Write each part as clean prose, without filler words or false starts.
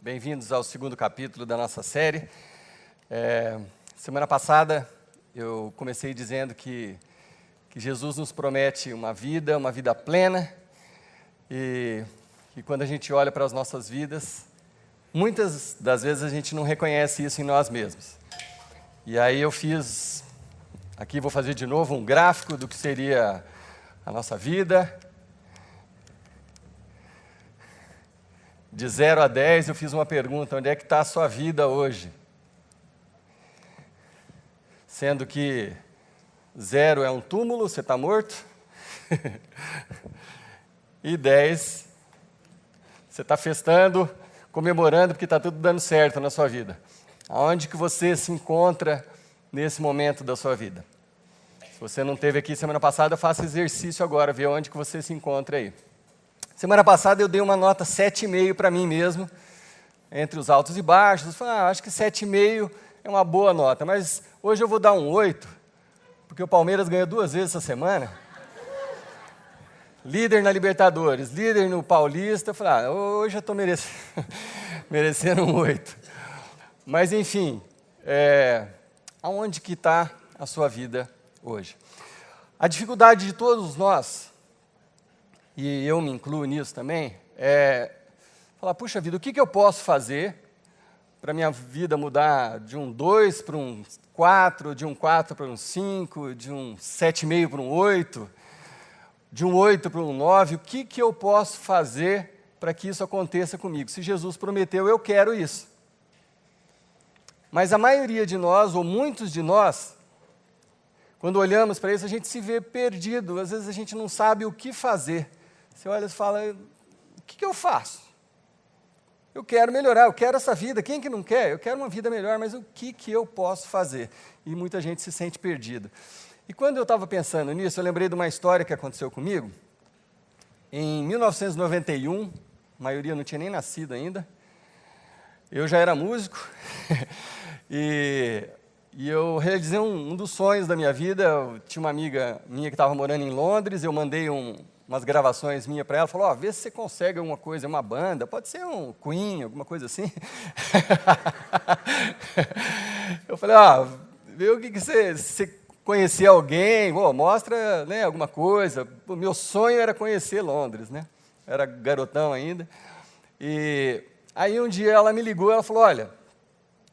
Bem-vindos ao segundo capítulo da nossa série. Semana passada eu comecei dizendo que Jesus nos promete uma vida plena, e quando a gente olha para as nossas vidas, muitas das vezes a gente não reconhece isso em nós mesmos. E aí eu fiz, aqui vou fazer de novo um gráfico do que seria a nossa vida. De 0 a 10, eu fiz uma pergunta: onde é que está a sua vida hoje? Sendo que 0 é um túmulo, você está morto. E 10, você está festando, comemorando, porque está tudo dando certo na sua vida. Aonde que você se encontra nesse momento da sua vida? Se você não esteve aqui semana passada, faça exercício agora, vê onde que você se encontra aí. Semana passada eu dei uma nota 7,5 para mim mesmo, entre os altos e baixos. Eu falei, acho que 7,5 é uma boa nota, mas hoje eu vou dar um 8, porque o Palmeiras ganhou 2 vezes essa semana. Líder na Libertadores, líder no Paulista. Eu falei, hoje eu estou merecendo um 8. Mas enfim, aonde que está a sua vida hoje? A dificuldade de todos nós, e eu me incluo nisso também, falar, puxa vida, o que eu posso fazer para minha vida mudar de um 2 para um 4, de um 4 para um 5, de um 7,5 para um 8, de um 8 para um 9, o que eu posso fazer para que isso aconteça comigo? Se Jesus prometeu, eu quero isso. Mas a maioria de nós, ou muitos de nós, quando olhamos para isso, a gente se vê perdido, às vezes a gente não sabe o que fazer. Você olha e fala, o que eu faço? Eu quero melhorar, eu quero essa vida. Quem que não quer? Eu quero uma vida melhor, mas o que eu posso fazer? E muita gente se sente perdido. E quando eu estava pensando nisso, eu lembrei de uma história que aconteceu comigo. Em 1991, a maioria não tinha nem nascido ainda, eu já era músico, e eu realizei um dos sonhos da minha vida. Eu tinha uma amiga minha que estava morando em Londres, eu mandei umas gravações minhas para ela, falou, vê se você consegue alguma coisa, uma banda, pode ser um Queen, alguma coisa assim. Eu falei, vê o que você conhecer alguém, mostra, né, alguma coisa. O meu sonho era conhecer Londres, né? Eu era garotão ainda. E aí um dia ela me ligou, ela falou, olha,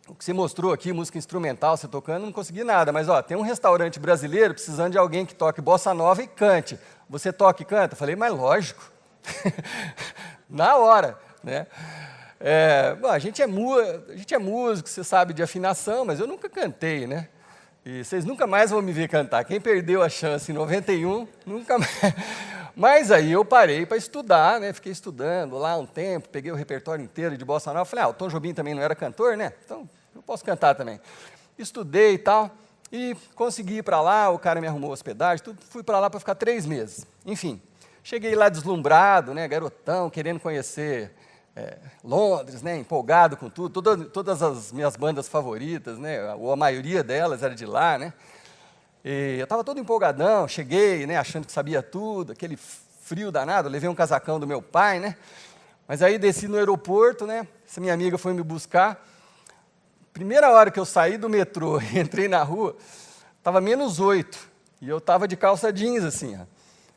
o que você mostrou aqui, música instrumental, você tocando, não consegui nada, mas tem um restaurante brasileiro precisando de alguém que toque bossa nova e cante. Você toca e canta? Eu falei, mas lógico, na hora, né? A gente é músico, você sabe de afinação, mas eu nunca cantei, né? E vocês nunca mais vão me ver cantar. Quem perdeu a chance em 91, nunca mais. Mas aí eu parei para estudar, né? Fiquei estudando lá um tempo, peguei o repertório inteiro de bossa nova. Falei, o Tom Jobim também não era cantor, né? Então eu posso cantar também. Estudei e tal, e consegui ir para lá, o cara me arrumou hospedagem, tudo, fui para lá para ficar 3 meses. Enfim, cheguei lá deslumbrado, né? Garotão, querendo conhecer Londres, né, empolgado com tudo, todas as minhas bandas favoritas, né, ou a maioria delas era de lá, né, e eu estava todo empolgadão, cheguei, né, achando que sabia tudo, aquele frio danado, levei um casacão do meu pai, né, mas aí desci no aeroporto, né, essa minha amiga foi me buscar, primeira hora que eu saí do metrô e entrei na rua, estava -8, e eu estava de calça jeans assim,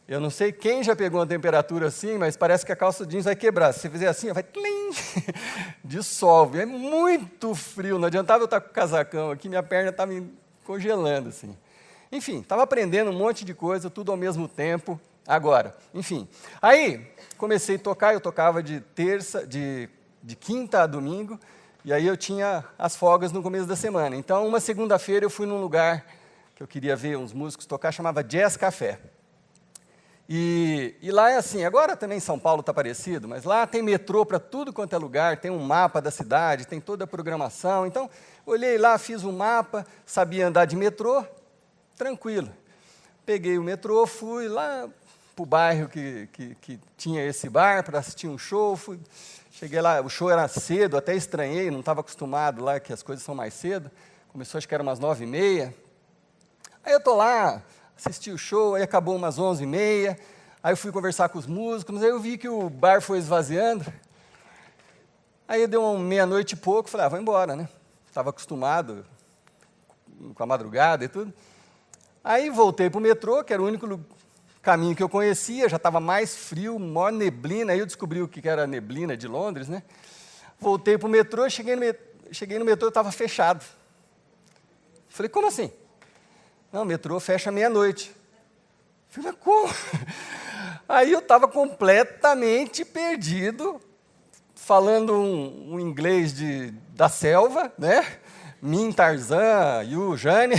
Eu não sei quem já pegou uma temperatura assim, mas parece que a calça jeans vai quebrar. Se você fizer assim, vai tlim, dissolve. É muito frio, não adiantava eu estar com o casacão aqui, minha perna estava me congelando. Assim. Enfim, estava aprendendo um monte de coisa, tudo ao mesmo tempo, agora. Enfim, aí comecei a tocar, eu tocava de quinta a domingo, e aí eu tinha as folgas no começo da semana. Então, uma segunda-feira eu fui num lugar que eu queria ver uns músicos tocar, chamava Jazz Café. E lá é assim, agora também São Paulo está parecido, mas lá tem metrô para tudo quanto é lugar, tem um mapa da cidade, tem toda a programação. Então, olhei lá, fiz um mapa, sabia andar de metrô, tranquilo. Peguei o metrô, fui lá para o bairro que tinha esse bar para assistir um show. Cheguei lá, o show era cedo, até estranhei, não estava acostumado lá que as coisas são mais cedo. Começou, acho que era umas 9h30. Aí eu estou lá, assisti o show, aí acabou umas 11h30, aí eu fui conversar com os músicos, mas aí eu vi que o bar foi esvaziando, Aí deu uma meia-noite e pouco, falei, vou embora, né? Estava acostumado com a madrugada e tudo. Aí voltei para o metrô, que era o único caminho que eu conhecia, já estava mais frio, maior neblina, aí eu descobri o que era a neblina de Londres, né? Voltei para o metrô, cheguei no metrô, estava fechado. Falei, como assim? Não, o metrô fecha meia-noite. Falei, mas como? Aí eu estava completamente perdido, falando um inglês da selva, né? Min, Tarzan, Yu, Jane.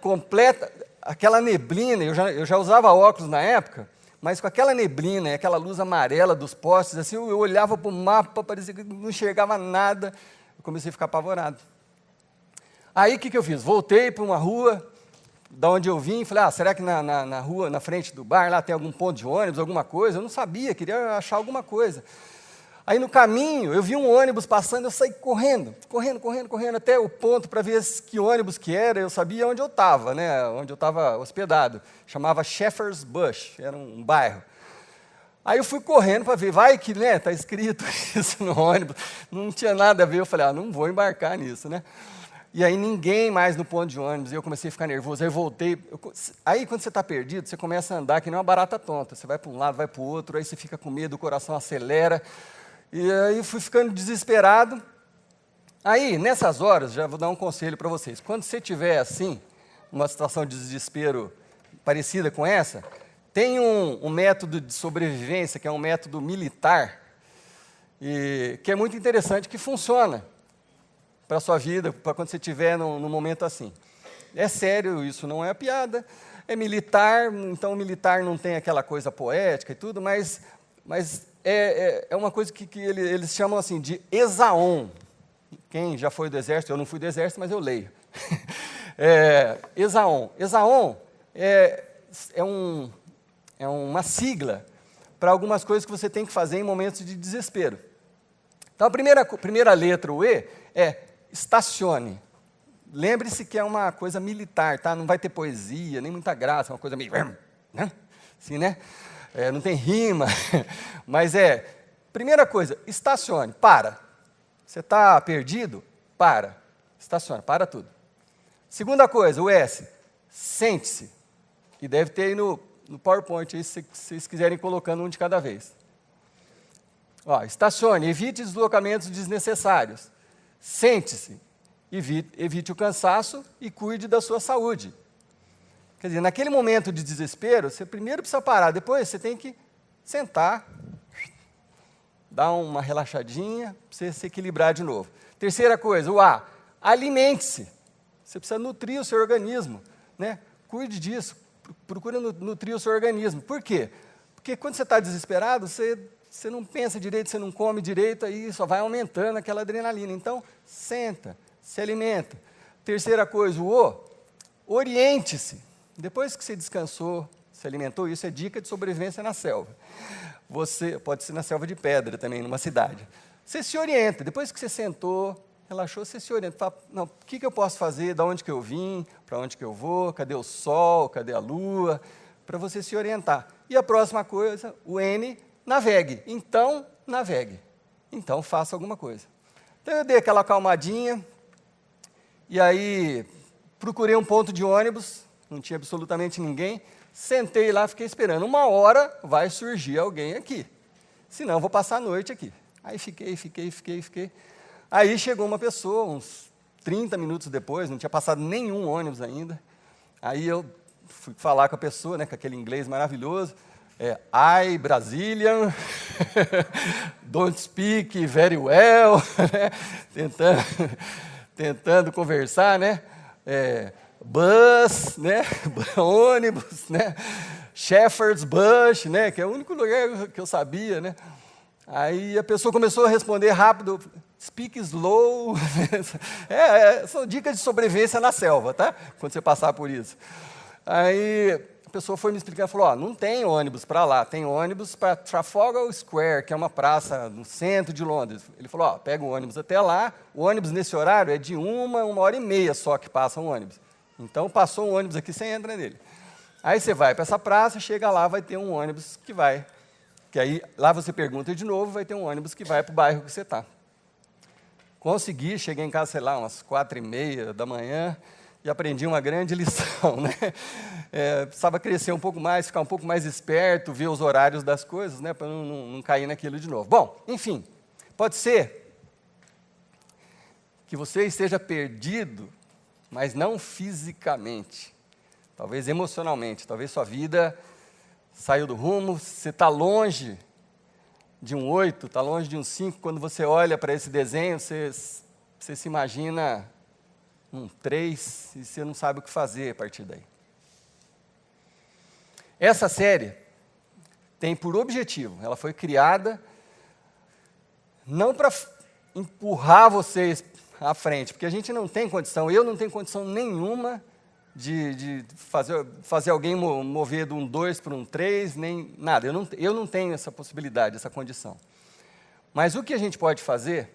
Completa, aquela neblina, eu já usava óculos na época, mas com aquela neblina e aquela luz amarela dos postes, assim, eu olhava para o mapa, parecia que não enxergava nada, eu comecei a ficar apavorado. Aí, o que eu fiz? Voltei para uma rua, da onde eu vim, falei, será que na rua, na frente do bar, lá tem algum ponto de ônibus, alguma coisa? Eu não sabia, queria achar alguma coisa. Aí, no caminho, eu vi um ônibus passando, eu saí correndo, até o ponto para ver que ônibus que era, eu sabia onde eu estava, né, onde eu estava hospedado. Chamava Shepherd's Bush, era um bairro. Aí eu fui correndo para ver, vai que, né, está escrito isso no ônibus, não tinha nada a ver, eu falei, não vou embarcar nisso, né. E aí ninguém mais no ponto de ônibus, e eu comecei a ficar nervoso, aí eu voltei. Aí quando você está perdido, você começa a andar que nem uma barata tonta, você vai para um lado, vai para o outro, aí você fica com medo, o coração acelera, e aí fui ficando desesperado. Aí, nessas horas, já vou dar um conselho para vocês, quando você estiver assim, numa situação de desespero parecida com essa, tem um método de sobrevivência, que é um método militar, que é muito interessante, que funciona para a sua vida, para quando você estiver num momento assim. É sério, isso não é piada, é militar, então o militar não tem aquela coisa poética e tudo, mas é uma coisa que eles chamam assim de Esaon. Quem já foi do exército, eu não fui do exército, mas eu leio. Esaon. Esaon é uma sigla para algumas coisas que você tem que fazer em momentos de desespero. Então, a primeira letra, o E, é estacione. Lembre-se que é uma coisa militar, tá? Não vai ter poesia, nem muita graça, é uma coisa meio... né? Assim, né? Não tem rima, mas primeira coisa, estacione, para. Você está perdido? Para. Estacione, para tudo. Segunda coisa, o S, sente-se. E deve ter aí no PowerPoint, aí, se vocês quiserem colocando um de cada vez. Estacione, evite deslocamentos desnecessários. Sente-se, evite o cansaço e cuide da sua saúde. Quer dizer, naquele momento de desespero, você primeiro precisa parar, depois você tem que sentar, dar uma relaxadinha, para você se equilibrar de novo. Terceira coisa, o A, alimente-se. Você precisa nutrir o seu organismo, né? Cuide disso, procure nutrir o seu organismo. Por quê? Porque quando você está desesperado, você não pensa direito, você não come direito, aí só vai aumentando aquela adrenalina. Então, senta, se alimenta. Terceira coisa, o O, oriente-se. Depois que você descansou, se alimentou, isso é dica de sobrevivência na selva. Você pode ser na selva de pedra também, numa cidade. Você se orienta, depois que você sentou, relaxou, você se orienta. Fala, não, o que eu posso fazer, de onde que eu vim, para onde que eu vou, cadê o sol, cadê a lua, para você se orientar. E a próxima coisa, o N, navegue. Então, navegue. Então, faça alguma coisa. Então, eu dei aquela acalmadinha, e aí procurei um ponto de ônibus, não tinha absolutamente ninguém, sentei lá, fiquei esperando. 1 hora vai surgir alguém aqui, senão eu vou passar a noite aqui. Aí fiquei. Aí chegou uma pessoa, uns 30 minutos depois, não tinha passado nenhum ônibus ainda. Aí eu fui falar com a pessoa, né, com aquele inglês maravilhoso, I, Brazilian, don't speak very well, né? tentando conversar, né? Bus, né? Ônibus, né? Shepherd's Bush, né? Que é o único lugar que eu sabia, né? Aí a pessoa começou a responder rápido, speak slow. São dicas de sobrevivência na selva, tá? Quando você passar por isso. Aí a pessoa foi me explicar, falou, não tem ônibus para lá, tem ônibus para Trafalgar Square, que é uma praça no centro de Londres. Ele falou, pega o ônibus até lá, o ônibus nesse horário é de 1 hora e meia só que passa um ônibus. Então, passou um ônibus aqui, você entra nele. Aí você vai para essa praça, chega lá, vai ter um ônibus que vai Que aí, lá você pergunta de novo, vai ter um ônibus que vai para o bairro que você está. Consegui, cheguei em casa, sei lá, umas 4h30 da manhã, e aprendi uma grande lição, né? Precisava crescer um pouco mais, ficar um pouco mais esperto, ver os horários das coisas, né? Para não cair naquilo de novo. Bom, enfim, pode ser que você esteja perdido, mas não fisicamente, talvez emocionalmente, talvez sua vida saiu do rumo, você está longe de um 8, está longe de um 5, quando você olha para esse desenho, você se imagina um 3 e você não sabe o que fazer a partir daí. Essa série tem por objetivo, ela foi criada não para empurrar vocês à frente, porque a gente não tem condição, eu não tenho condição nenhuma de fazer alguém mover de um 2 para um 3, nem nada, eu não tenho essa possibilidade, essa condição. Mas o que a gente pode fazer,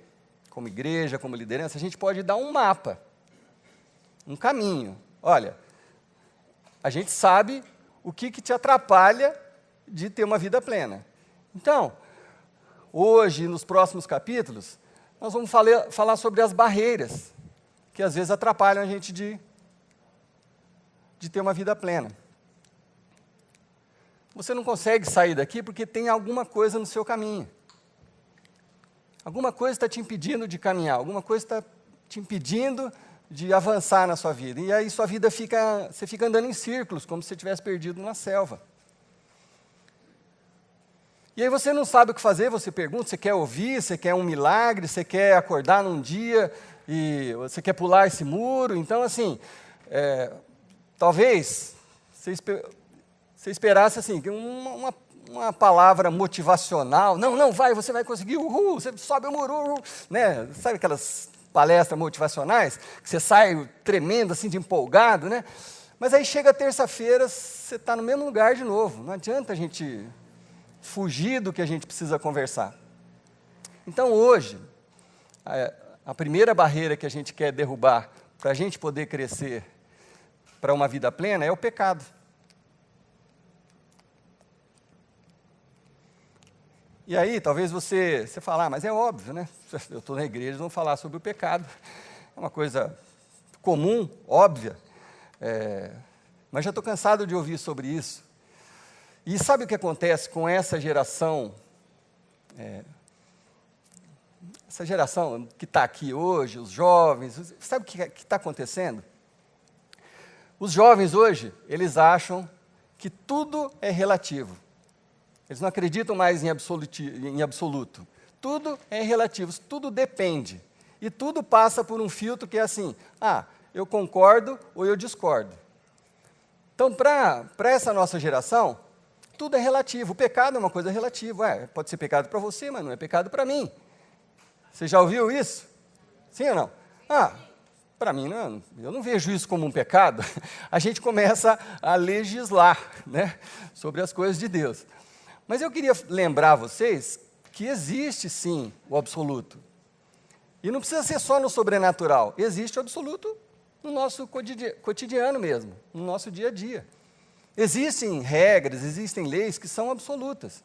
como igreja, como liderança, a gente pode dar um mapa, um caminho. Olha, a gente sabe o que te atrapalha de ter uma vida plena. Então, hoje, nos próximos capítulos, nós vamos falar sobre as barreiras que às vezes atrapalham a gente de ter uma vida plena. Você não consegue sair daqui porque tem alguma coisa no seu caminho. Alguma coisa está te impedindo de caminhar, alguma coisa está te impedindo de avançar na sua vida. E aí sua vida você fica andando em círculos, como se você tivesse perdido na selva. E aí você não sabe o que fazer, você pergunta, você quer ouvir, você quer um milagre, você quer acordar num dia e você quer pular esse muro. Então, assim, talvez você esperasse assim, uma palavra motivacional. Não, você vai conseguir, uhul, você sobe o muro, uhul, né? Sabe aquelas palestras motivacionais, que você sai tremendo, assim, de empolgado, né? Mas aí chega terça-feira, você está no mesmo lugar de novo. Não adianta a gente fugir do que a gente precisa conversar. Então, hoje, a primeira barreira que a gente quer derrubar para a gente poder crescer para uma vida plena é o pecado. E aí, talvez você fale, mas é óbvio, né? Eu estou na igreja, vamos falar sobre o pecado. É uma coisa comum, óbvia, mas já estou cansado de ouvir sobre isso. E sabe o que acontece com essa geração? Essa geração que está aqui hoje, os jovens, sabe o que está acontecendo? Os jovens hoje, eles acham que tudo é relativo. Eles não acreditam mais em absoluto. Tudo é relativo, tudo depende. E tudo passa por um filtro que é assim, eu concordo ou eu discordo. Então, para essa nossa geração, tudo é relativo. O pecado é uma coisa relativa. Pode ser pecado para você, mas não é pecado para mim. Você já ouviu isso? Sim ou não? Para mim, não, eu não vejo isso como um pecado. A gente começa a legislar, né, sobre as coisas de Deus. Mas eu queria lembrar vocês que existe, sim, o absoluto. E não precisa ser só no sobrenatural. Existe o absoluto no nosso cotidiano mesmo, no nosso dia a dia. Existem regras, existem leis que são absolutas.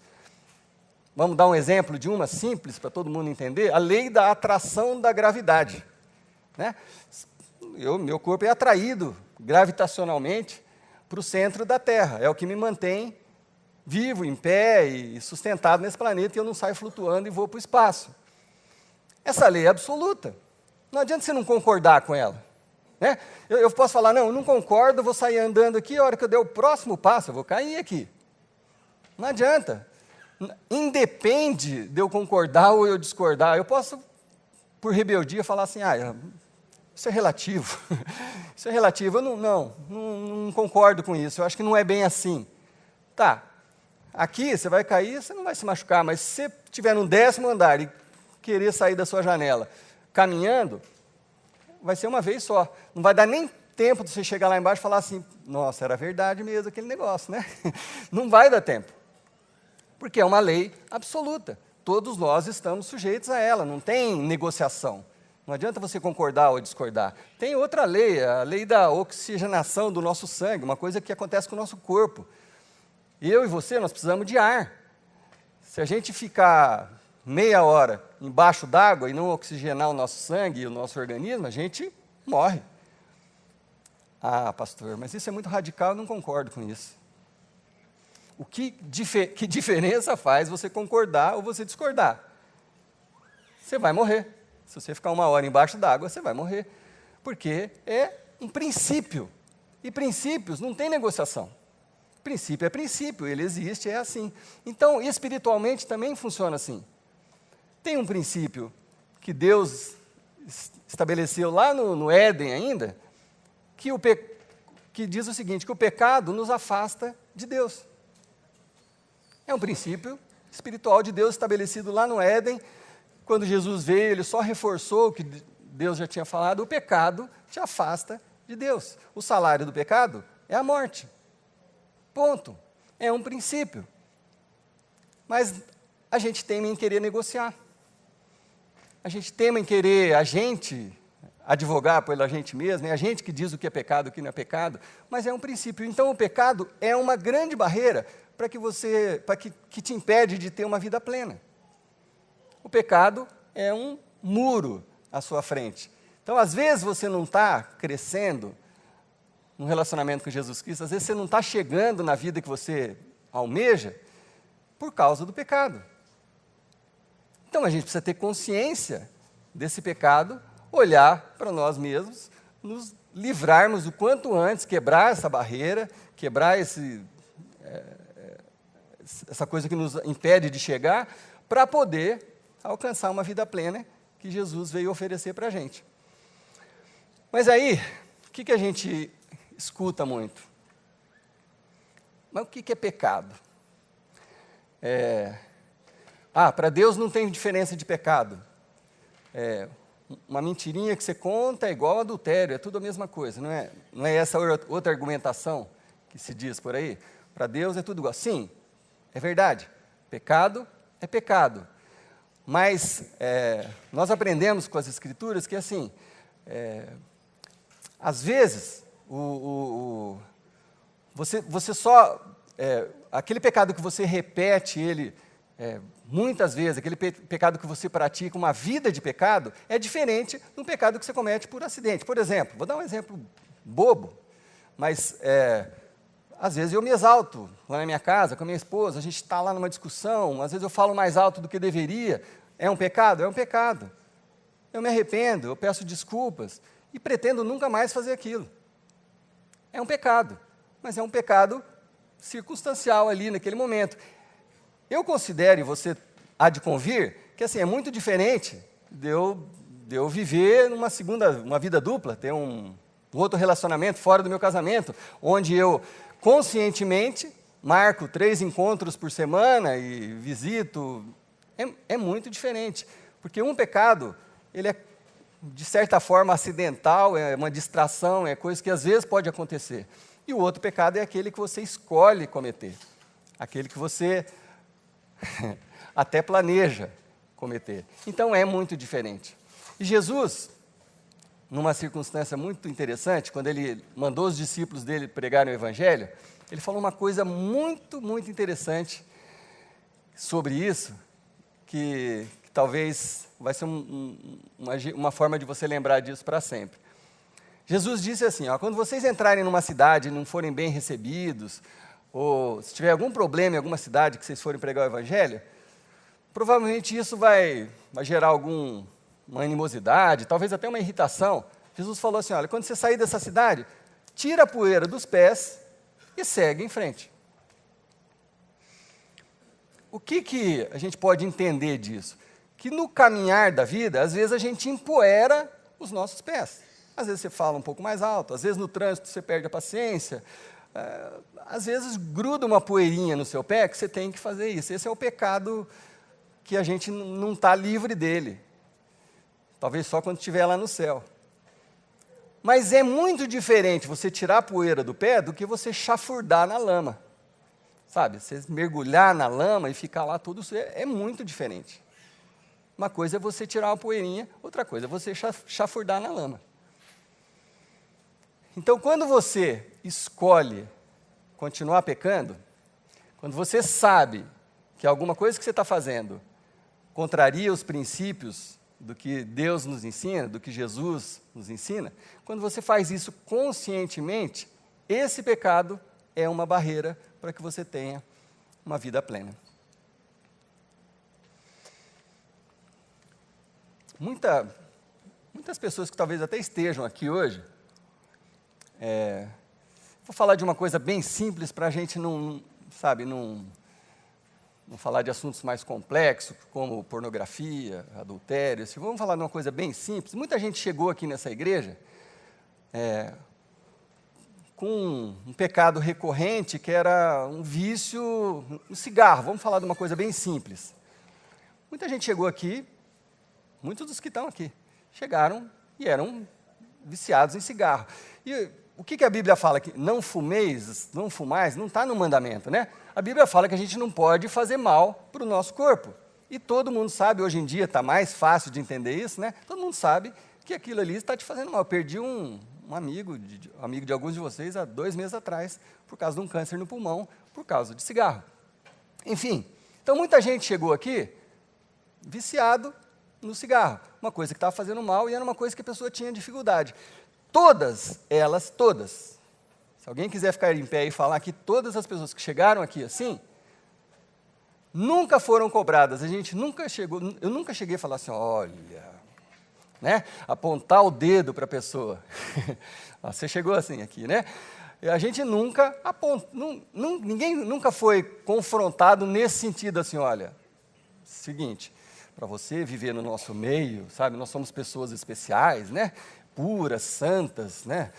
Vamos dar um exemplo de uma simples para todo mundo entender? A lei da atração da gravidade. Né? Meu corpo é atraído gravitacionalmente para o centro da Terra. É o que me mantém vivo, em pé e sustentado nesse planeta, e eu não saio flutuando e vou para o espaço. Essa lei é absoluta. Não adianta você não concordar com ela. Né? Eu posso falar, não, eu não concordo, vou sair andando aqui, a hora que eu der o próximo passo, eu vou cair aqui. Não adianta. Independe de eu concordar ou eu discordar. Eu posso, por rebeldia, falar assim, isso é relativo. Isso é relativo, eu não concordo com isso, eu acho que não é bem assim. Tá, aqui você vai cair, você não vai se machucar, mas se você estiver no 10º andar e querer sair da sua janela caminhando, vai ser uma vez só. Não vai dar nem tempo de você chegar lá embaixo e falar assim, nossa, era verdade mesmo aquele negócio, né? Não vai dar tempo. Porque é uma lei absoluta. Todos nós estamos sujeitos a ela, não tem negociação. Não adianta você concordar ou discordar. Tem outra lei, a lei da oxigenação do nosso sangue, uma coisa que acontece com o nosso corpo. Eu e você, nós precisamos de ar. Se a gente ficar meia hora embaixo d'água e não oxigenar o nosso sangue e o nosso organismo, a gente morre. Ah, pastor, mas isso é muito radical, eu não concordo com isso. Que diferença faz você concordar ou você discordar? Você vai morrer. Se você ficar uma hora embaixo d'água, você vai morrer. Porque é um princípio. E princípios não tem negociação. Princípio é princípio, ele existe, é assim. Então, espiritualmente também funciona assim. Tem um princípio que Deus estabeleceu lá no Éden ainda, que diz o seguinte, que o pecado nos afasta de Deus. É um princípio espiritual de Deus estabelecido lá no Éden. Quando Jesus veio, ele só reforçou o que Deus já tinha falado, o pecado te afasta de Deus. O salário do pecado é a morte. Ponto. É um princípio. Mas a gente teima em querer negociar. A gente teima em querer advogar pela gente mesmo, é a gente que diz o que é pecado, o que não é pecado, mas é um princípio. Então o pecado é uma grande barreira que te impede de ter uma vida plena. O pecado é um muro à sua frente. Então, às vezes você não está crescendo no relacionamento com Jesus Cristo, às vezes você não está chegando na vida que você almeja por causa do pecado. Então, a gente precisa ter consciência desse pecado, olhar para nós mesmos, nos livrarmos o quanto antes, quebrar essa barreira, quebrar essa coisa que nos impede de chegar, para poder alcançar uma vida plena que Jesus veio oferecer para a gente. Mas aí, o que a gente escuta muito? Mas o que é pecado? Para Deus não tem diferença de pecado. Uma mentirinha que você conta é igual adultério, é tudo a mesma coisa, não é essa outra argumentação que se diz por aí? Para Deus é tudo igual. Sim, é verdade, pecado é pecado. Mas nós aprendemos com as Escrituras que, assim, às vezes, você só... aquele pecado que você repete ele muitas vezes, aquele pecado que você pratica, uma vida de pecado, é diferente de um pecado que você comete por acidente. Por exemplo, vou dar um exemplo bobo, mas às vezes eu me exalto lá na minha casa com a minha esposa, a gente está lá numa discussão, às vezes eu falo mais alto do que deveria. É um pecado? É um pecado. Eu me arrependo, eu peço desculpas e pretendo nunca mais fazer aquilo. É um pecado, mas é um pecado circunstancial ali naquele momento. Eu considero, e você há de convir, que assim, é muito diferente de eu viver uma vida dupla, ter um outro relacionamento fora do meu casamento, onde eu conscientemente marco 3 encontros por semana e visito. É muito diferente, porque um pecado, ele é, de certa forma, acidental, é uma distração, é coisa que às vezes pode acontecer. E o outro pecado é aquele que você escolhe cometer, aquele que você até planeja cometer. Então, é muito diferente. E Jesus, numa circunstância muito interessante, quando ele mandou os discípulos dele pregarem o Evangelho, ele falou uma coisa muito, muito interessante sobre isso, que talvez vai ser uma forma de você lembrar disso para sempre. Jesus disse assim, quando vocês entrarem numa cidade e não forem bem recebidos, ou se tiver algum problema em alguma cidade que vocês forem pregar o Evangelho, provavelmente isso vai gerar alguma animosidade, talvez até uma irritação. Jesus falou assim, olha, quando você sair dessa cidade, tira a poeira dos pés e segue em frente. O que a gente pode entender disso? Que no caminhar da vida, às vezes a gente empoeira os nossos pés. Às vezes você fala um pouco mais alto, às vezes no trânsito você perde a paciência, às vezes gruda uma poeirinha no seu pé que você tem que fazer isso. Esse é o pecado que a gente não está livre dele. Talvez só quando estiver lá no céu. Mas é muito diferente você tirar a poeira do pé do que você chafurdar na lama. Sabe, você mergulhar na lama e ficar lá tudo, é muito diferente. Uma coisa é você tirar uma poeirinha, outra coisa é você chafurdar na lama. Então, quando você escolhe continuar pecando, quando você sabe que alguma coisa que você está fazendo contraria os princípios do que Deus nos ensina, do que Jesus nos ensina, quando você faz isso conscientemente, esse pecado é uma barreira para que você tenha uma vida plena. Muitas pessoas que talvez até estejam aqui hoje, vou falar de uma coisa bem simples para a gente não falar de assuntos mais complexos, como pornografia, adultério, vamos falar de uma coisa bem simples. Muita gente chegou aqui nessa igreja com um pecado recorrente, que era um vício, um cigarro. Vamos falar de uma coisa bem simples. Muita gente chegou aqui, muitos dos que estão aqui, chegaram e eram viciados em cigarro. E o que a Bíblia fala? Que não fumeis, não fumais, não está no mandamento, né? A Bíblia fala que a gente não pode fazer mal para o nosso corpo. E todo mundo sabe, hoje em dia está mais fácil de entender isso, né? Todo mundo sabe que aquilo ali está te fazendo mal. Eu perdi um amigo de alguns de vocês há 2 meses atrás, por causa de um câncer no pulmão, por causa de cigarro. Enfim, então muita gente chegou aqui viciado no cigarro, uma coisa que estava fazendo mal e era uma coisa que a pessoa tinha dificuldade. Todas, se alguém quiser ficar em pé e falar que todas as pessoas que chegaram aqui assim, nunca foram cobradas, eu nunca cheguei a falar assim, olha, né, apontar o dedo para a pessoa, você chegou assim aqui, né, a gente nunca ninguém nunca foi confrontado nesse sentido assim, olha, seguinte, para você viver no nosso meio, sabe, nós somos pessoas especiais, né, puras, santas, né,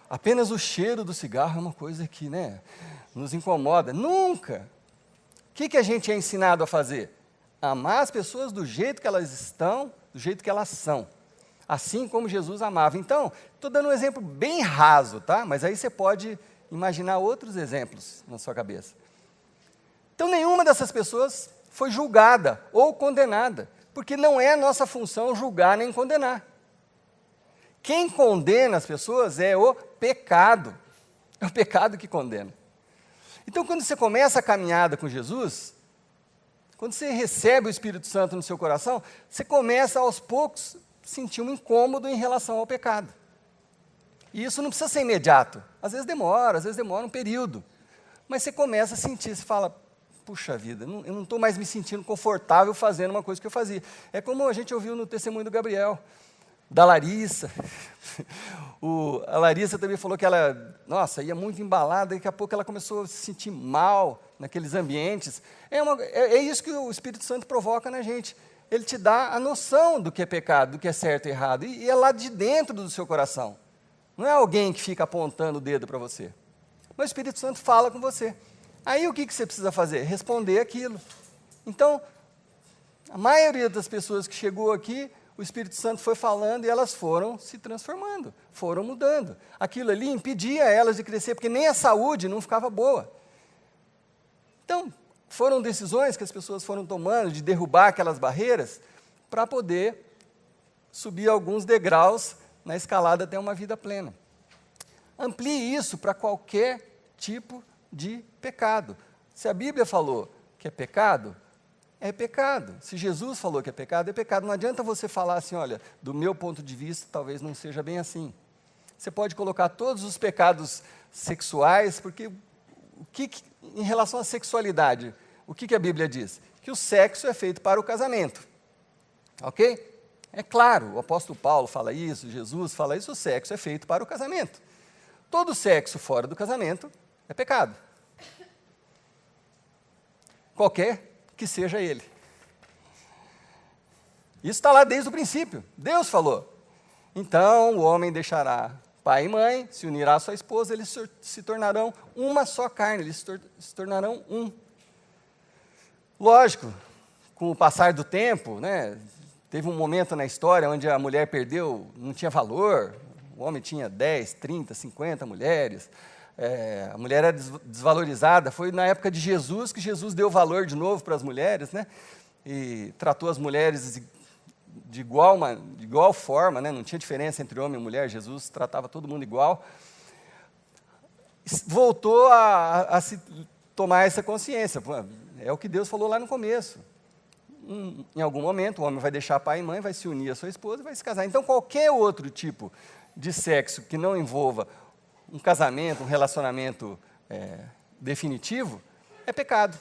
apenas o cheiro do cigarro é uma coisa que, né, nos incomoda, nunca. O que a gente é ensinado a fazer? Amar as pessoas do jeito que elas estão, do jeito que elas são, assim como Jesus amava. Então, estou dando um exemplo bem raso, tá? Mas aí você pode imaginar outros exemplos na sua cabeça. Então, nenhuma dessas pessoas foi julgada ou condenada, porque não é nossa função julgar nem condenar. Quem condena as pessoas é o pecado. É o pecado que condena. Então, quando você começa a caminhada com Jesus, quando você recebe o Espírito Santo no seu coração, você começa aos poucos a sentir um incômodo em relação ao pecado. E isso não precisa ser imediato. Às vezes demora um período. Mas você começa a sentir, você fala, puxa vida, eu não estou mais me sentindo confortável fazendo uma coisa que eu fazia. É como a gente ouviu no testemunho do Gabriel, da Larissa. A Larissa também falou que ela, ia muito embalada, e daqui a pouco ela começou a se sentir mal naqueles ambientes. É isso que o Espírito Santo provoca na gente. Ele te dá a noção do que é pecado, do que é certo e errado, e é lá de dentro do seu coração. Não é alguém que fica apontando o dedo para você. Mas o Espírito Santo fala com você. Aí o que você precisa fazer? Responder aquilo. Então, a maioria das pessoas que chegou aqui, o Espírito Santo foi falando e elas foram se transformando, foram mudando. Aquilo ali impedia elas de crescer, porque nem a saúde não ficava boa. Então, foram decisões que as pessoas foram tomando de derrubar aquelas barreiras para poder subir alguns degraus na escalada até uma vida plena. Amplie isso para qualquer tipo de pecado. Se a Bíblia falou que é pecado, é pecado. Se Jesus falou que é pecado, é pecado. Não adianta você falar assim, olha, do meu ponto de vista, talvez não seja bem assim. Você pode colocar todos os pecados sexuais, porque em relação à sexualidade, o que a Bíblia diz? Que o sexo é feito para o casamento. Ok? É claro, o apóstolo Paulo fala isso, Jesus fala isso, o sexo é feito para o casamento. Todo sexo fora do casamento é pecado. Qualquer que seja ele. Isso está lá desde o princípio. Deus falou. Então, o homem deixará pai e mãe, se unirá à sua esposa, eles se tornarão uma só carne, eles se tornarão um. Lógico, com o passar do tempo, né, teve um momento na história onde a mulher não tinha valor, o homem tinha 10, 30, 50 mulheres, a mulher era desvalorizada. Foi na época de Jesus que Jesus deu valor de novo para as mulheres, né? E tratou as mulheres de igual forma, né? Não tinha diferença entre homem e mulher, Jesus tratava todo mundo igual. Voltou a se tomar essa consciência. Pô, é o que Deus falou lá no começo. Em algum momento, o homem vai deixar pai e mãe, vai se unir à sua esposa e vai se casar. Então, qualquer outro tipo de sexo que não envolva um casamento, um relacionamento definitivo, é pecado.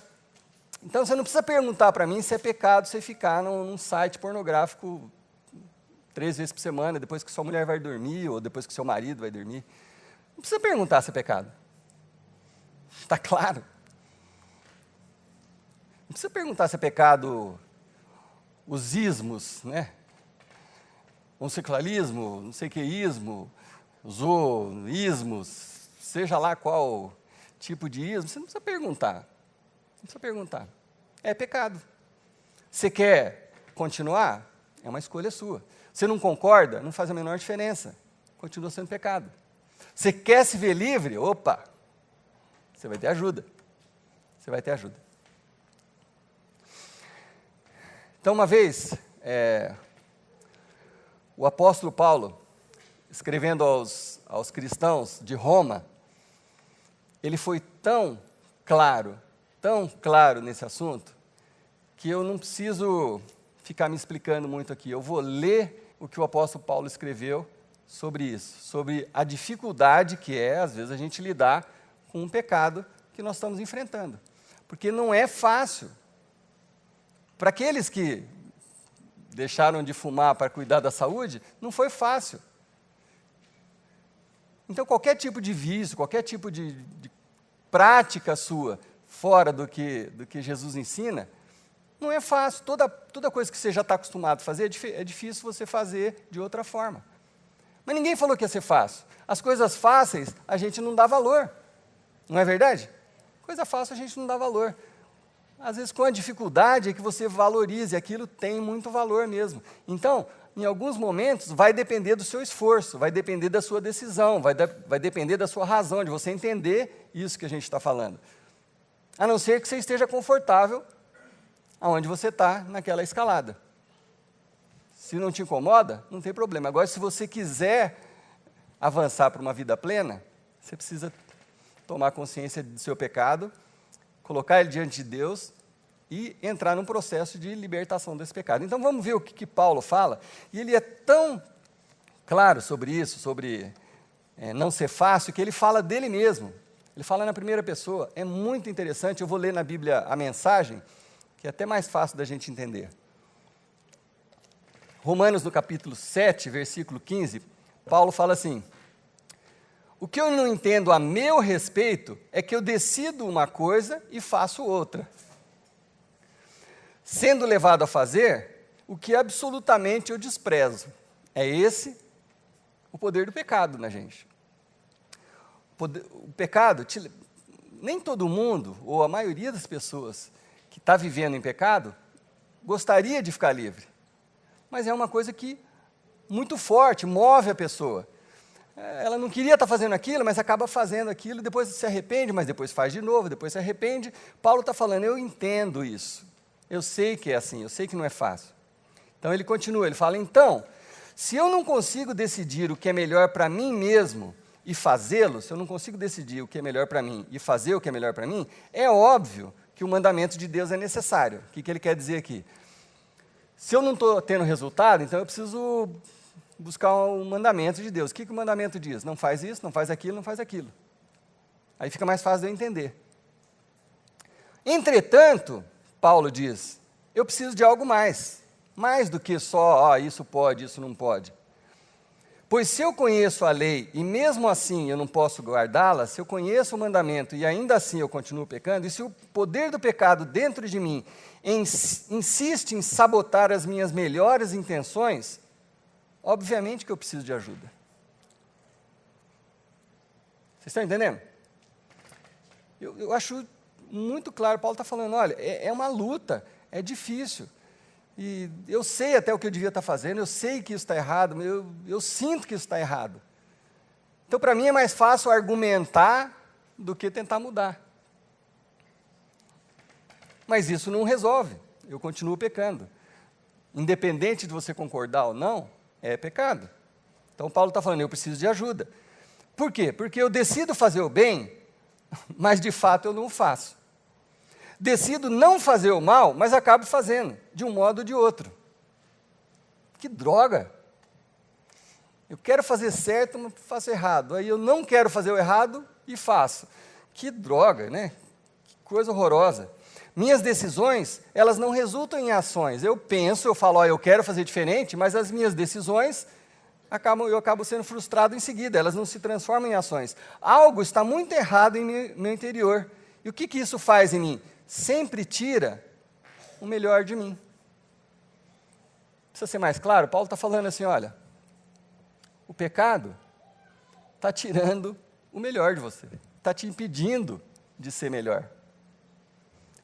Então, você não precisa perguntar para mim se é pecado você ficar num site pornográfico 3 vezes por semana, depois que sua mulher vai dormir, ou depois que seu marido vai dormir. Não precisa perguntar se é pecado. Está claro. Não precisa perguntar se é pecado os ismos, né? Homossexualismo, não sei que ismo, ismos, seja lá qual tipo de ismo, você não precisa perguntar. Não precisa perguntar. É pecado. Você quer continuar? É uma escolha sua. Você não concorda? Não faz a menor diferença. Continua sendo pecado. Você quer se ver livre? Opa! Você vai ter ajuda. Você vai ter ajuda. Então, uma vez, o apóstolo Paulo, escrevendo aos cristãos de Roma, ele foi tão claro nesse assunto, que eu não preciso ficar me explicando muito aqui. Eu vou ler o que o apóstolo Paulo escreveu sobre isso, sobre a dificuldade que é, às vezes, a gente lidar com um pecado que nós estamos enfrentando. Porque não é fácil. Para aqueles que deixaram de fumar para cuidar da saúde, não foi fácil. Então, qualquer tipo de vício, qualquer tipo de prática sua, fora do que Jesus ensina, não é fácil. Toda coisa que você já está acostumado a fazer, é difícil você fazer de outra forma. Mas ninguém falou que ia ser fácil. As coisas fáceis, a gente não dá valor. Não é verdade? Coisa fácil, a gente não dá valor. Às vezes, com a dificuldade, é que você valorize, aquilo tem muito valor mesmo. Então, em alguns momentos, vai depender do seu esforço, vai depender da sua decisão, vai depender da sua razão, de você entender isso que a gente está falando. A não ser que você esteja confortável aonde você está naquela escalada. Se não te incomoda, não tem problema. Agora, se você quiser avançar para uma vida plena, você precisa tomar consciência do seu pecado, colocar ele diante de Deus e entrar num processo de libertação desse pecado. Então, vamos ver o que Paulo fala. E ele é tão claro sobre isso, sobre não ser fácil, que ele fala dele mesmo. Ele fala na primeira pessoa. É muito interessante. Eu vou ler na Bíblia a mensagem, que é até mais fácil da gente entender. Romanos, no capítulo 7, versículo 15, Paulo fala assim: o que eu não entendo a meu respeito é que eu decido uma coisa e faço outra, sendo levado a fazer o que absolutamente eu desprezo. É esse o poder do pecado na gente. O pecado, nem todo mundo, ou a maioria das pessoas que está vivendo em pecado, gostaria de ficar livre. Mas é uma coisa que, muito forte, move a pessoa. Ela não queria estar fazendo aquilo, mas acaba fazendo aquilo, depois se arrepende, mas depois faz de novo, depois se arrepende. Paulo está falando, eu entendo isso. Eu sei que é assim, eu sei que não é fácil. Então ele continua, ele fala, então, se eu não consigo decidir o que é melhor para mim mesmo e fazê-lo, se eu não consigo decidir o que é melhor para mim e fazer o que é melhor para mim, é óbvio que o mandamento de Deus é necessário. O que ele quer dizer aqui? Se eu não estou tendo resultado, então eu preciso buscar o mandamento de Deus. O que o mandamento diz? Não faz isso, não faz aquilo, não faz aquilo. Aí fica mais fácil de eu entender. Entretanto, Paulo diz, eu preciso de algo mais do que só, isso pode, isso não pode. Pois se eu conheço a lei e mesmo assim eu não posso guardá-la, se eu conheço o mandamento e ainda assim eu continuo pecando, e se o poder do pecado dentro de mim insiste em sabotar as minhas melhores intenções, obviamente que eu preciso de ajuda. Vocês estão entendendo? Eu acho muito claro, Paulo está falando, olha, é uma luta, é difícil. E eu sei até o que eu devia estar fazendo, eu sei que isso está errado, eu sinto que isso está errado. Então, para mim, é mais fácil argumentar do que tentar mudar. Mas isso não resolve, eu continuo pecando. Independente de você concordar ou não, é pecado. Então, Paulo está falando, eu preciso de ajuda. Por quê? Porque eu decido fazer o bem, mas de fato eu não o faço. Decido não fazer o mal, mas acabo fazendo, de um modo ou de outro. Que droga! Eu quero fazer certo, mas faço errado. Aí eu não quero fazer o errado e faço. Que droga, né? Que coisa horrorosa. Minhas decisões, elas não resultam em ações. Eu penso, eu falo, eu quero fazer diferente, mas as minhas decisões, eu acabo sendo frustrado em seguida. Elas não se transformam em ações. Algo está muito errado em meu interior. E o que isso faz em mim? Sempre tira o melhor de mim. Precisa ser mais claro? Paulo está falando assim, olha, o pecado está tirando o melhor de você, está te impedindo de ser melhor.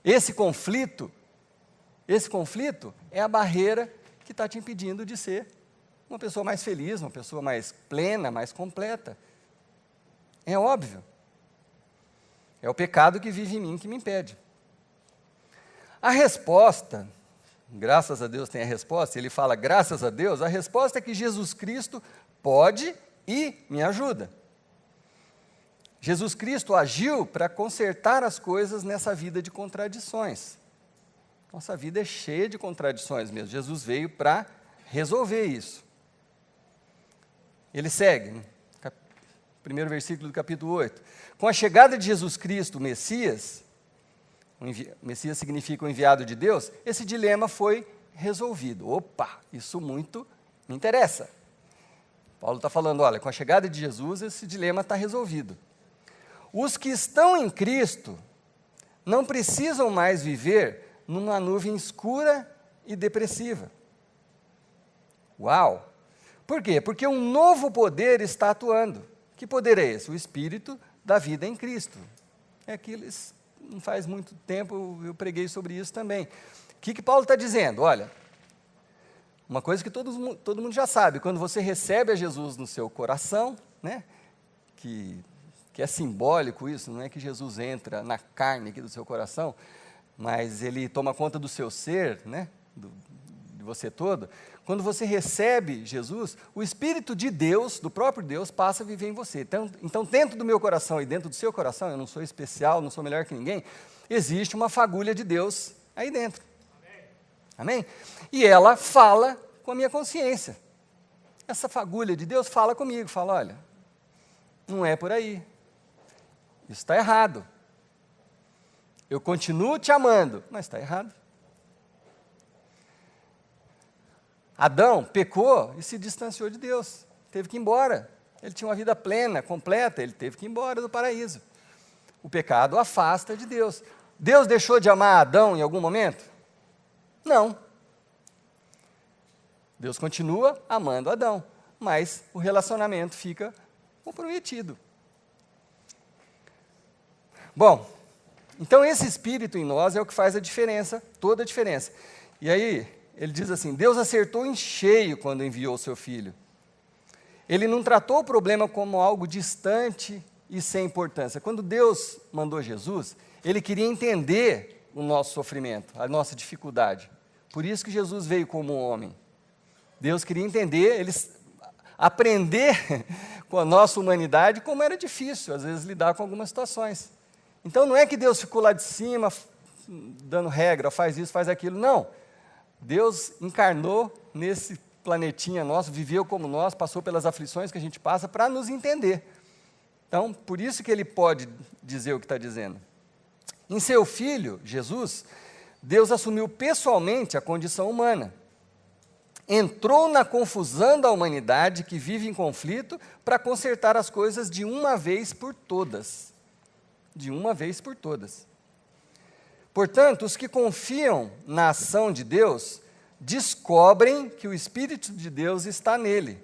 Esse conflito é a barreira que está te impedindo de ser uma pessoa mais feliz, uma pessoa mais plena, mais completa. É óbvio. É o pecado que vive em mim que me impede. A resposta, graças a Deus tem a resposta, ele fala graças a Deus, a resposta é que Jesus Cristo pode e me ajuda. Jesus Cristo agiu para consertar as coisas nessa vida de contradições. Nossa vida é cheia de contradições mesmo. Jesus veio para resolver isso. Ele segue, primeiro versículo do capítulo 8. Com a chegada de Jesus Cristo, o Messias significa o enviado de Deus, esse dilema foi resolvido. Opa, isso muito me interessa. Paulo está falando, olha, com a chegada de Jesus, esse dilema está resolvido. Os que estão em Cristo não precisam mais viver numa nuvem escura e depressiva. Uau! Por quê? Porque um novo poder está atuando. Que poder é esse? O Espírito da vida em Cristo. É que não faz muito tempo eu preguei sobre isso também. O que Paulo está dizendo? Olha, uma coisa que todo mundo já sabe, quando você recebe a Jesus no seu coração, né, que é simbólico isso, não é que Jesus entra na carne aqui do seu coração, mas ele toma conta do seu ser, né, de você todo. Quando você recebe Jesus, o Espírito de Deus, do próprio Deus, passa a viver em você. Então, dentro do meu coração e dentro do seu coração, eu não sou especial, não sou melhor que ninguém, existe uma fagulha de Deus aí dentro. Amém? E ela fala com a minha consciência. Essa fagulha de Deus fala comigo, fala, olha, não é por aí. Isso está errado. Eu continuo te amando, mas está errado. Adão pecou e se distanciou de Deus, teve que ir embora. Ele tinha uma vida plena, completa, ele teve que ir embora do paraíso. O pecado afasta de Deus. Deus deixou de amar Adão em algum momento? Não. Deus continua amando Adão, mas o relacionamento fica comprometido. Bom, então esse Espírito em nós é o que faz a diferença, toda a diferença. E aí, ele diz assim, Deus acertou em cheio quando enviou o seu Filho. Ele não tratou o problema como algo distante e sem importância. Quando Deus mandou Jesus, Ele queria entender o nosso sofrimento, a nossa dificuldade. Por isso que Jesus veio como homem. Deus queria entender, aprender com a nossa humanidade como era difícil, às vezes, lidar com algumas situações. Então, não é que Deus ficou lá de cima, dando regra, faz isso, faz aquilo, não. Deus encarnou nesse planetinha nosso, viveu como nós, passou pelas aflições que a gente passa para nos entender. Então, por isso que Ele pode dizer o que está dizendo. Em seu Filho, Jesus, Deus assumiu pessoalmente a condição humana. Entrou na confusão da humanidade que vive em conflito para consertar as coisas de uma vez por todas. De uma vez por todas. Portanto, os que confiam na ação de Deus, descobrem que o Espírito de Deus está nele,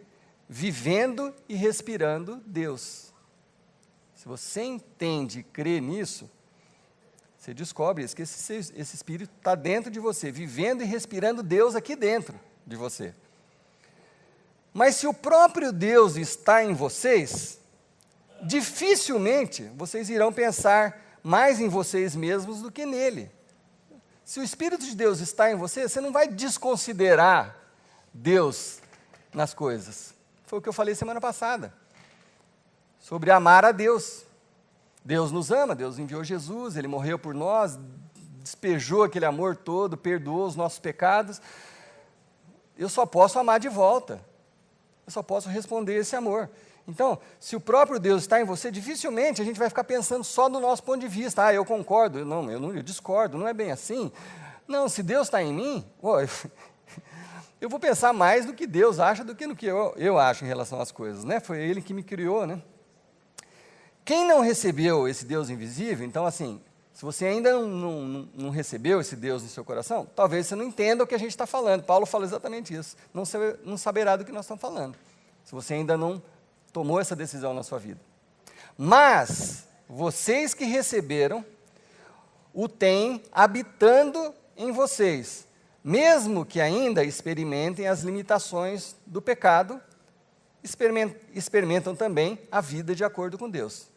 vivendo e respirando Deus. Se você entende e crê nisso, você descobre que esse Espírito está dentro de você, vivendo e respirando Deus aqui dentro de você. Mas se o próprio Deus está em vocês, dificilmente vocês irão pensar mais em vocês mesmos do que nele. Se o Espírito de Deus está em você, você não vai desconsiderar Deus nas coisas. Foi o que eu falei semana passada, sobre amar a Deus. Deus nos ama, Deus enviou Jesus, Ele morreu por nós, despejou aquele amor todo, perdoou os nossos pecados, eu só posso amar de volta. Eu só posso responder esse amor. Então, se o próprio Deus está em você, dificilmente a gente vai ficar pensando só do nosso ponto de vista. Ah, eu concordo. Não, eu discordo, não é bem assim. Não, se Deus está em mim, eu vou pensar mais do que Deus acha do que no que eu acho em relação às coisas, né? Foi Ele que me criou, né? Quem não recebeu esse Deus invisível, então assim, se você ainda não recebeu esse Deus no seu coração, talvez você não entenda o que a gente está falando. Paulo fala exatamente isso. Não saberá do que nós estamos falando, se você ainda não tomou essa decisão na sua vida. Mas, vocês que receberam, o têm habitando em vocês, mesmo que ainda experimentem as limitações do pecado, experimentam também a vida de acordo com Deus.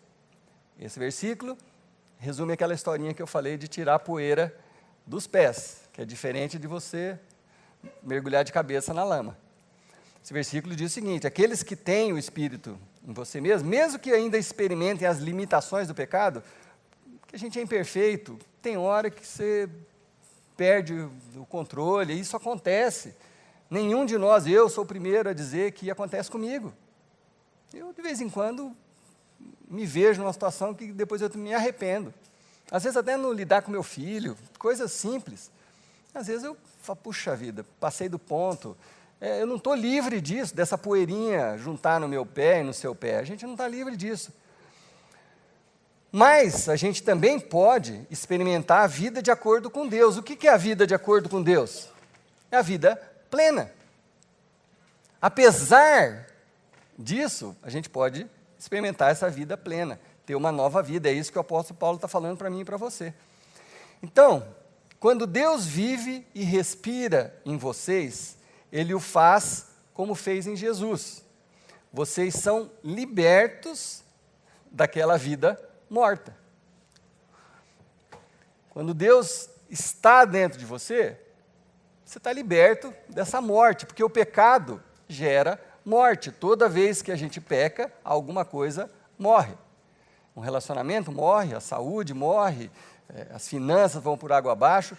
Esse versículo resume aquela historinha que eu falei de tirar a poeira dos pés, que é diferente de você mergulhar de cabeça na lama. Esse versículo diz o seguinte: aqueles que têm o Espírito em você mesmo, mesmo que ainda experimentem as limitações do pecado, que a gente é imperfeito, tem hora que você perde o controle, isso acontece. Nenhum de nós, eu sou o primeiro a dizer que acontece comigo. Eu, de vez em quando, me vejo numa situação que depois eu me arrependo. Às vezes até no lidar com meu filho, coisas simples. Às vezes eu falo, puxa vida, passei do ponto. Eu não estou livre disso, dessa poeirinha juntar no meu pé e no seu pé. A gente não está livre disso. Mas a gente também pode experimentar a vida de acordo com Deus. O que é a vida de acordo com Deus? É a vida plena. Apesar disso, a gente pode experimentar essa vida plena, ter uma nova vida. É isso que o apóstolo Paulo está falando para mim e para você. Então, quando Deus vive e respira em vocês, Ele o faz como fez em Jesus. Vocês são libertos daquela vida morta. Quando Deus está dentro de você, você está liberto dessa morte, porque o pecado gera morte. Toda vez que a gente peca, alguma coisa morre. Um relacionamento morre, a saúde morre, as finanças vão por água abaixo.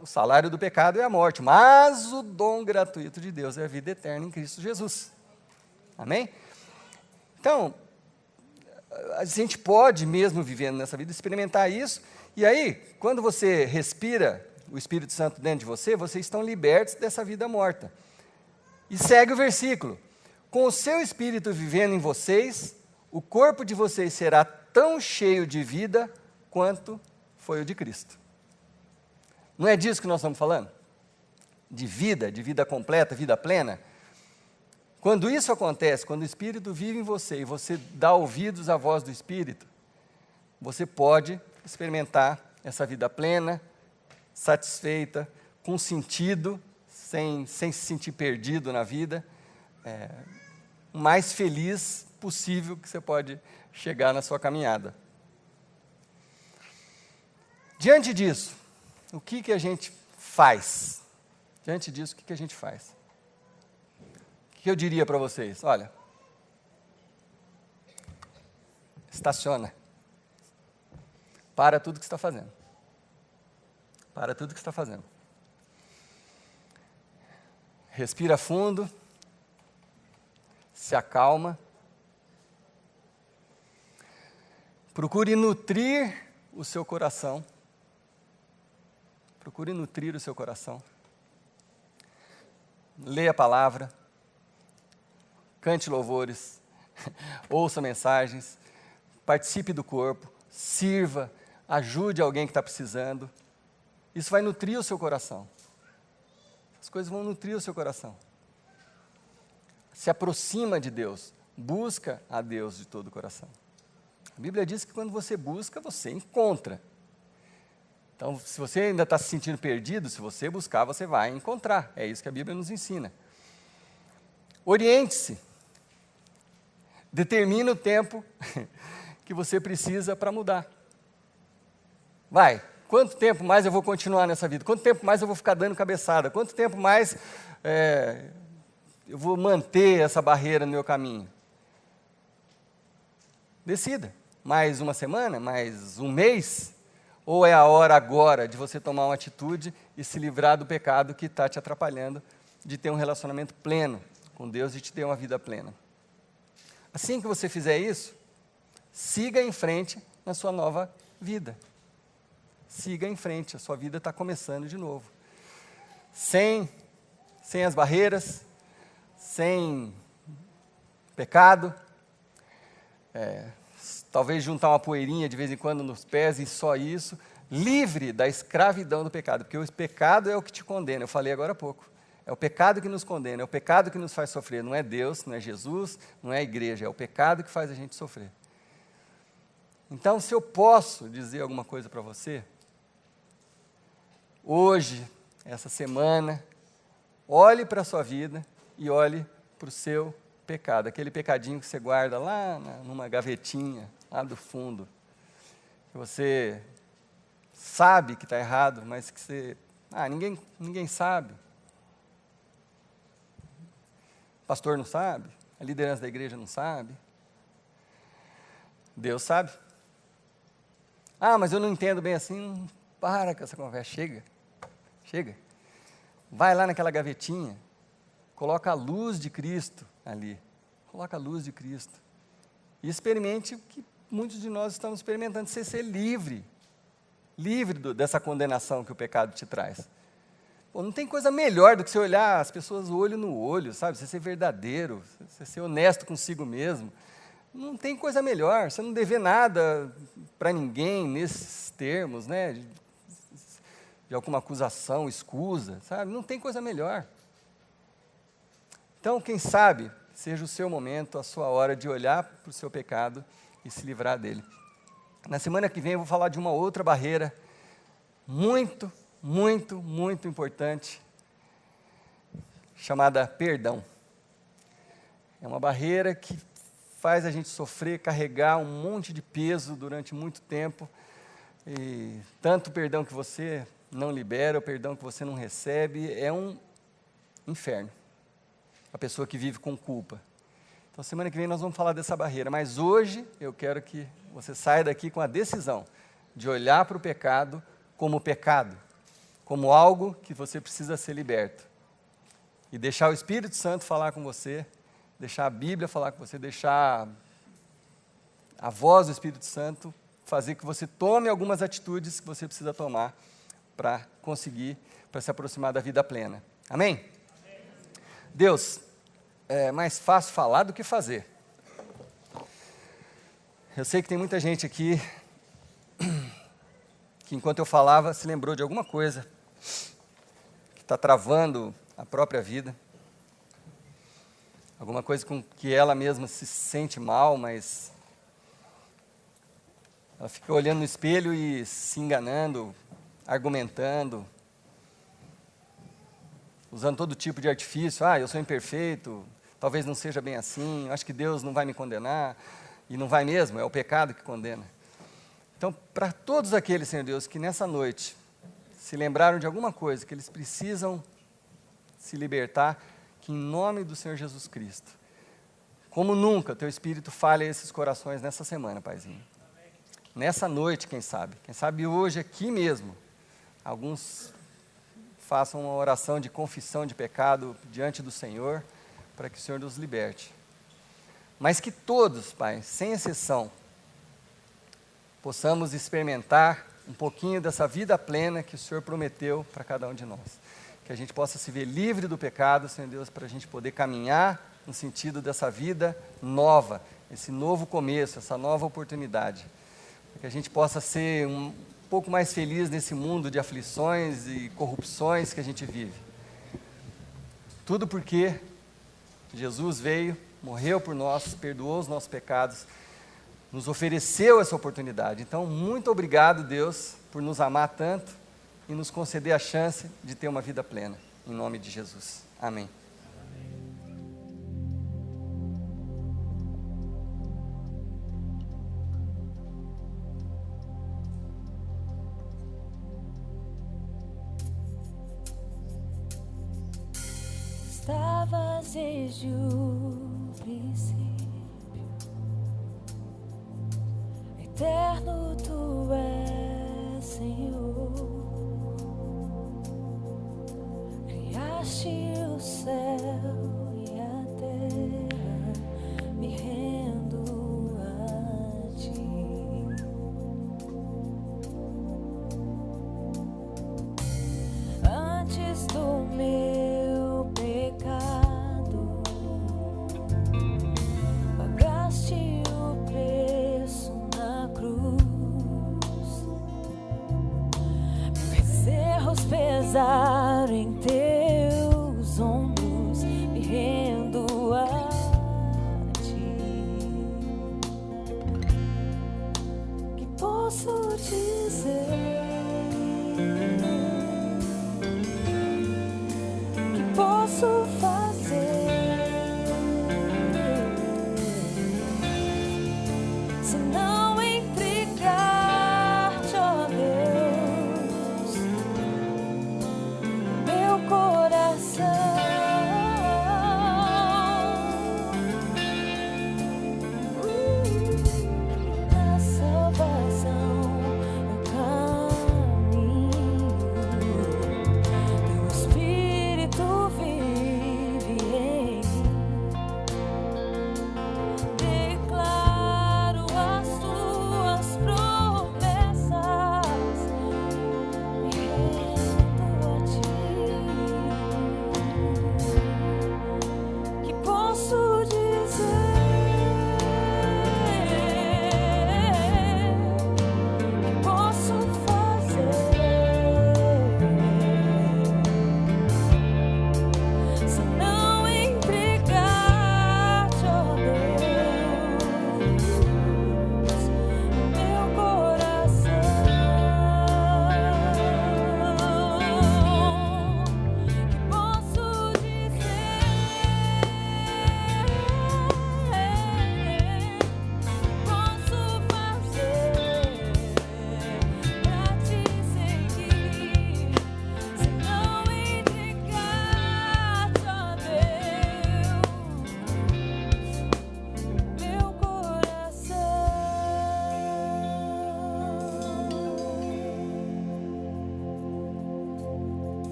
O salário do pecado é a morte, mas o dom gratuito de Deus é a vida eterna em Cristo Jesus. Amém? Então, a gente pode, mesmo vivendo nessa vida, experimentar isso, e aí, quando você respira o Espírito Santo dentro de você, vocês estão libertos dessa vida morta. E segue o versículo: com o seu Espírito vivendo em vocês, o corpo de vocês será tão cheio de vida quanto foi o de Cristo. Não é disso que nós estamos falando? De vida completa, vida plena? Quando isso acontece, quando o Espírito vive em você e você dá ouvidos à voz do Espírito, você pode experimentar essa vida plena, satisfeita, com sentido, sem se sentir perdido na vida, o mais feliz possível que você pode chegar na sua caminhada. Diante disso, o que a gente faz? Diante disso, o que a gente faz? O que eu diria para vocês? Olha, estaciona. Para tudo que você está fazendo. Para tudo que você está fazendo. Respira fundo. Se acalma. Procure nutrir o seu coração. Procure nutrir o seu coração. Leia a palavra. Cante louvores, ouça mensagens, participe do corpo, sirva, ajude alguém que está precisando. Isso vai nutrir o seu coração. As coisas vão nutrir o seu coração. Se aproxima de Deus, busca a Deus de todo o coração. A Bíblia diz que quando você busca, você encontra. Então, se você ainda está se sentindo perdido, se você buscar, você vai encontrar. É isso que a Bíblia nos ensina. Oriente-se. Determina o tempo que você precisa para mudar. Vai, quanto tempo mais eu vou continuar nessa vida? Quanto tempo mais eu vou ficar dando cabeçada? Quanto tempo mais eu vou manter essa barreira no meu caminho? Decida. Mais uma semana? Mais um mês? Ou é a hora agora de você tomar uma atitude e se livrar do pecado que está te atrapalhando de ter um relacionamento pleno com Deus e de ter uma vida plena? Assim que você fizer isso, siga em frente na sua nova vida. Siga em frente, a sua vida está começando de novo. Sem as barreiras, sem pecado, talvez juntar uma poeirinha de vez em quando nos pés e só isso, livre da escravidão do pecado, porque o pecado é o que te condena, eu falei agora há pouco. É o pecado que nos condena, é o pecado que nos faz sofrer, não é Deus, não é Jesus, não é a igreja, é o pecado que faz a gente sofrer. Então, se eu posso dizer alguma coisa para você, hoje, essa semana, olhe para a sua vida e olhe para o seu pecado, aquele pecadinho que você guarda lá numa gavetinha, lá do fundo, que você sabe que está errado, mas que você, ninguém sabe. O pastor não sabe, a liderança da igreja não sabe. Deus sabe. Mas eu não entendo bem assim. Para com essa conversa, chega. Vai lá naquela gavetinha, coloca a luz de Cristo ali, coloca a luz de Cristo. E experimente o que muitos de nós estamos experimentando, ser livre dessa condenação que o pecado te traz. Pô, não tem coisa melhor do que você olhar as pessoas olho no olho, sabe? Você ser verdadeiro, você ser honesto consigo mesmo. Não tem coisa melhor, você não dever nada para ninguém nesses termos, né? De alguma acusação, escusa, sabe? Não tem coisa melhor. Então, quem sabe, seja o seu momento, a sua hora de olhar para o seu pecado e se livrar dele. Na semana que vem eu vou falar de uma outra barreira muito, muito, muito importante, chamada perdão. É uma barreira que faz a gente sofrer, carregar um monte de peso durante muito tempo, e tanto o perdão que você não libera, o perdão que você não recebe, é um inferno. A pessoa que vive com culpa. Então, semana que vem nós vamos falar dessa barreira, mas hoje eu quero que você saia daqui com a decisão de olhar para o pecado, como algo que você precisa ser liberto, e deixar o Espírito Santo falar com você, deixar a Bíblia falar com você, deixar a voz do Espírito Santo fazer que você tome algumas atitudes que você precisa tomar para se aproximar da vida plena. Amém? Amém? Deus, é mais fácil falar do que fazer. Eu sei que tem muita gente aqui que enquanto eu falava se lembrou de alguma coisa que está travando a própria vida. Alguma coisa com que ela mesma se sente mal, mas ela fica olhando no espelho e se enganando, argumentando, usando todo tipo de artifício. Eu sou imperfeito, talvez não seja bem assim, eu acho que Deus não vai me condenar, e não vai mesmo, é o pecado que condena. Então, para todos aqueles, Senhor Deus, que nessa noite se lembraram de alguma coisa, que eles precisam se libertar, que em nome do Senhor Jesus Cristo, como nunca, Teu Espírito fale a esses corações nessa semana, Paizinho. Nessa noite, quem sabe hoje aqui mesmo, alguns façam uma oração de confissão de pecado diante do Senhor, para que o Senhor nos liberte. Mas que todos, Pai, sem exceção, possamos experimentar um pouquinho dessa vida plena que o Senhor prometeu para cada um de nós. Que a gente possa se ver livre do pecado, Senhor Deus, para a gente poder caminhar no sentido dessa vida nova, esse novo começo, essa nova oportunidade. Para que a gente possa ser um pouco mais feliz nesse mundo de aflições e corrupções que a gente vive. Tudo porque Jesus veio, morreu por nós, perdoou os nossos pecados, nos ofereceu essa oportunidade. Então, muito obrigado, Deus, por nos amar tanto e nos conceder a chance de ter uma vida plena. Em nome de Jesus. Amém. Estavas desde o princípio, eterno Tu és, Senhor, criaste o céu e a terra, me rendo a ti. Antes do meu pecado, pagaste o preço na cruz. Meus erros pesaram em teus ombros, me rendo a ti. Que posso dizer? Que posso fazer? Se não entregar-te, ó Deus, meu coração, a salvação eu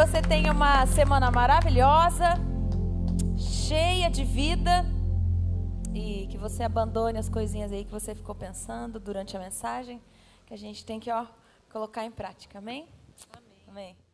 você tenha uma semana maravilhosa, cheia de vida, e que você abandone as coisinhas aí que você ficou pensando durante a mensagem, que a gente tem que colocar em prática. Amém? Amém. Amém.